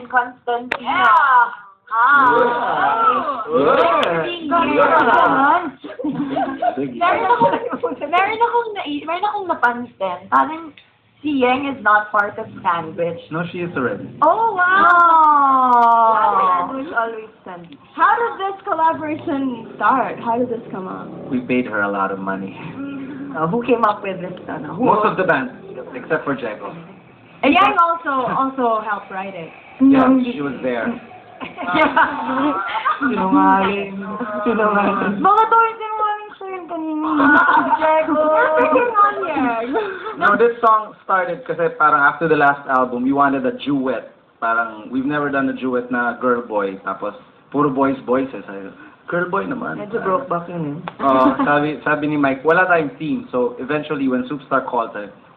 Constantino. Meron akong napansin. Parang si Yeng is not part of Sandwich. No, she is already. Oh, wow! Sandwich always Sandwich. How did this collaboration start? How did this come up? We paid her a lot of money. Who came up with this? Most of the band, except for Jacob. And Yang also helped write it. Yeah, she was there. Sinungaling. Baka daw yung sinungaling siya yun kanina. No, this song started kasi parang after the last album, we wanted a duet. Parang we've never done a duet na girl-boy. Tapos, puro boys-boys eh. Sabi ko, girl-boy naman. Medyo broke back yun eh. Sabi ni Mike, wala tayong theme. So, eventually, when Superstar called,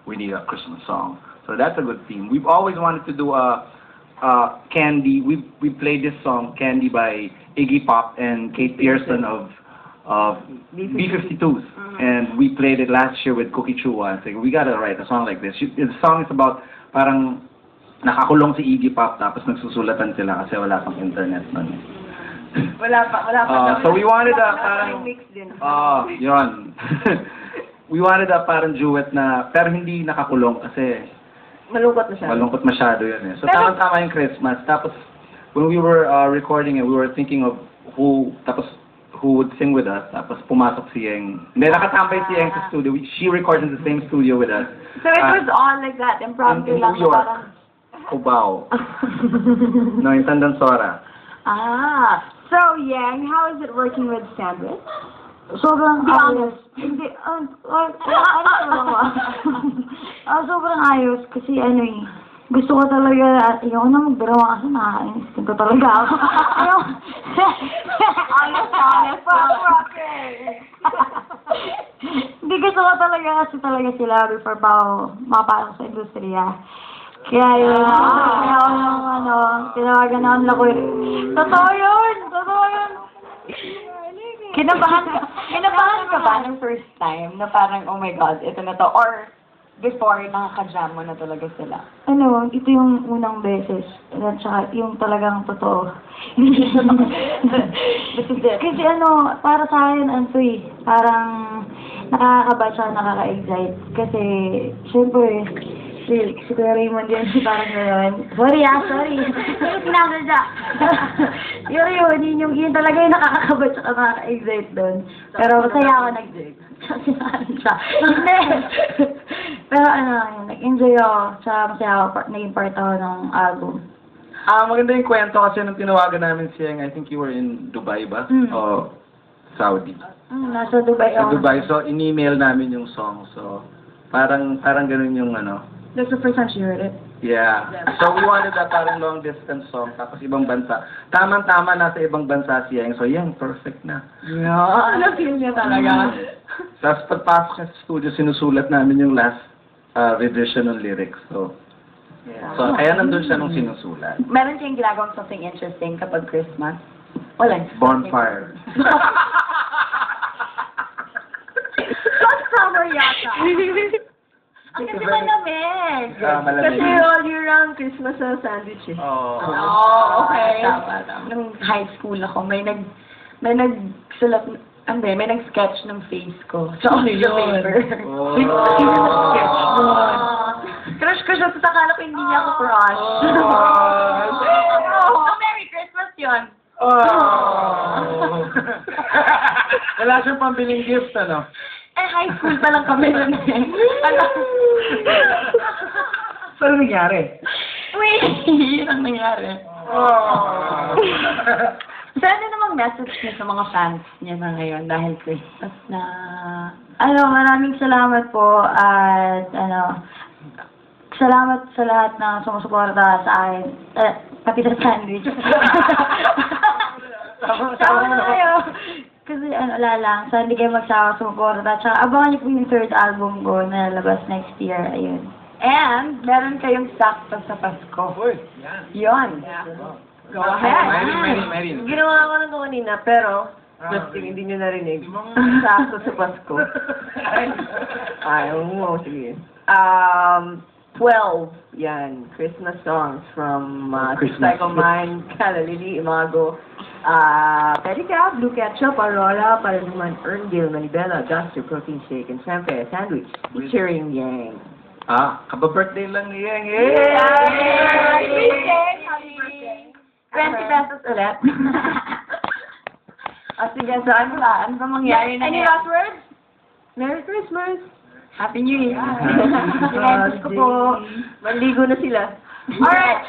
we need a Christmas song. So, that's a good theme. We've always wanted to do a Candy. We played this song, Candy by Iggy Pop and Kate Pearson of B-52s. And we played it last year with Cookie Chua. And said, we gotta write a song like this. The song is about parang nakakulong si Iggy Pop tapos nagsusulatan sila kasi wala pang internet nun. Wala pa. So we wanted a parang yun. We wanted a parang duet na pero hindi nakakulong kasi malungkot masyado yun eh. So tama-tama yung Christmas. Tapos when we were recording it, we were thinking of who would sing with us. Tapos pumasok si Yeng. Hindi, nakatambay si Yeng sa studio. She recorded in the same studio with us. So it was all like that, impromptu in lang. New York. Cubao. No, in Tandansora. So Yang, how is it working with Sandwich? Sobrang ayos. Hindi, sobrang ayos kasi gusto ko talaga, ayoko na magdarawa kasi nakakainis ko talaga ako. Honest. Hindi gusto ko talaga kasi talaga sila before pa ako mapasok sa industriya. Kaya yun, tinawagan naman ako eh. Totoo yun! Kinabahan ka ba ng first time na parang, oh my God, ito na to? Or before, nakaka-jam mo na talaga sila? Ito yung unang beses. At saka yung talagang totoo. Kasi para sa akin, parang nakakaba siya, nakaka-excite. Kasi, syempre, si Kuya Raymond yan, parang gano'n. Sorry. Sinasadya. Yun talaga yung nakakaba siya, nakaka-excite doon. Pero masaya ako nag-sinari siya. Hindi. Pero nag-enjoy ako. Tsaka masaya ako, naging part ako ng album. Maganda yung kwento kasi nung tinawagan namin si Yeng, I think you were in Dubai ba? O Saudi? Nasa Dubai Sa ako. Dubai. So, in-email namin yung song. So, parang ganun yung That's the first time she heard it. Yeah. So, we wanted a parang long-distance song. Tapos ibang bansa. Tamang-tama nasa ibang bansa si Yeng. So, Yeng, perfect na. Yeah. Feel niya talaga. Tapos pagpasok sa studio, sinusulat namin yung last revision ng lyrics. So, kaya nandun siya nung sinusulat. Meron kayong ginagawang something interesting kapag Christmas? Wala. Bonfire. That's summer yata. Ang kasi malamig. Malamig. Kasi all year round Christmas sa Sandwich eh. Okay. Tama. Nung high school ako, may nagsulat, may nag-sketch ng face ko. Sa the paper. Sketch nun. Crush ko siya, sa akala ko hindi niya ako crush. Merry Christmas yun. Wala siyang pambiling gift, High school pa lang kami nun eh. Saan nangyari? Wait, yun ang nangyari. Sana namang message niya sa mga fans niya na ngayon dahil Christmas na... Maraming salamat po at salamat sa lahat na sumusuporta sa akin. Pati sa Sandwich. Sama na kayo. Kasi lang, so hindi kayo magsawa sumuporta. Tsaka abangan niyo po yung third album ko na lalabas next year. Ayun. And meron kayong sakto sa Pasko. Yun. Go ahead. Marin. Ginawa ko na ito kanina, pero hindi nyo narinig. Sakto sa Pasko. Ayaw mo, sige. 12. Yan, Christmas songs from Christmas. Psycho Mind, Kala Lili, Imago, Pedicab, Blue Ketchup, Aurora, para naman Erndale, Manibela, Guster, Protein Shake, and syempre, Sandwich, featuring Yang. Kaba-birthday lang ni Yang. Happy birthday! 20 pesos ulit. O sige, so ano ba? Ano ba mangyari na Any ngayon? last words? Merry Christmas! Happy New Year! Sinentos ko po. Manligo na sila. Alright!